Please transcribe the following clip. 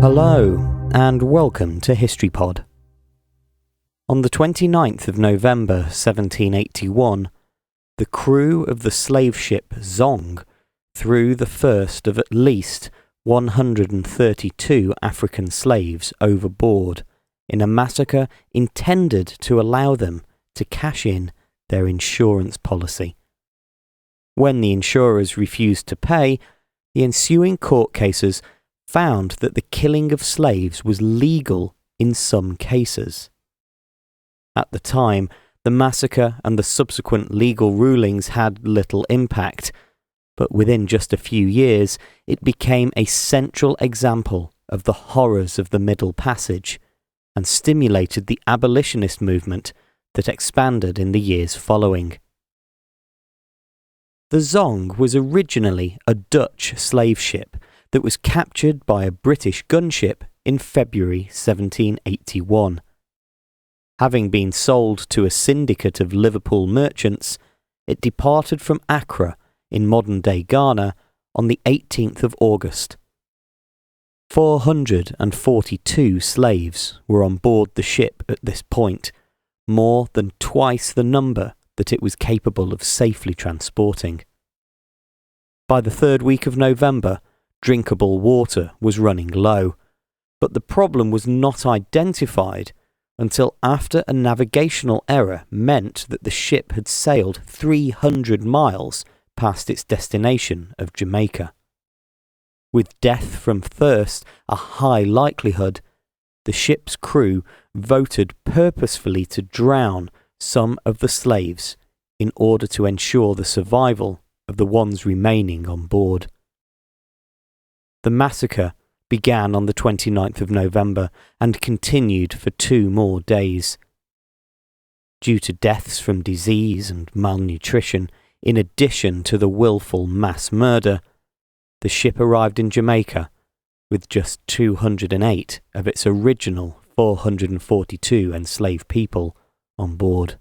Hello, and welcome to HistoryPod. On the 29th of November 1781, the crew of the slave ship Zong threw the first of at least 132 African slaves overboard in a massacre intended to allow them to cash in their insurance policy. When the insurers refused to pay, the ensuing court cases found that the killing of slaves was legal in some cases. At the time, the massacre and the subsequent legal rulings had little impact, but within just a few years, it became a central example of the horrors of the Middle Passage and stimulated the abolitionist movement that expanded in the years following. The Zong was originally a Dutch slave ship that was captured by a British gunship in February 1781. Having been sold to a syndicate of Liverpool merchants, it departed from Accra in modern-day Ghana on the 18th of August. 442 slaves were on board the ship at this point, more than twice the number that it was capable of safely transporting. By the third week of November, drinkable water was running low, but the problem was not identified until after a navigational error meant that the ship had sailed 300 miles past its destination of Jamaica. With death from thirst a high likelihood, the ship's crew voted purposefully to drown some of the slaves in order to ensure the survival of the ones remaining on board. The massacre began on the 29th of November and continued for 2 more days. Due to deaths from disease and malnutrition, in addition to the willful mass murder, the ship arrived in Jamaica with just 208 of its original 442 enslaved people on board.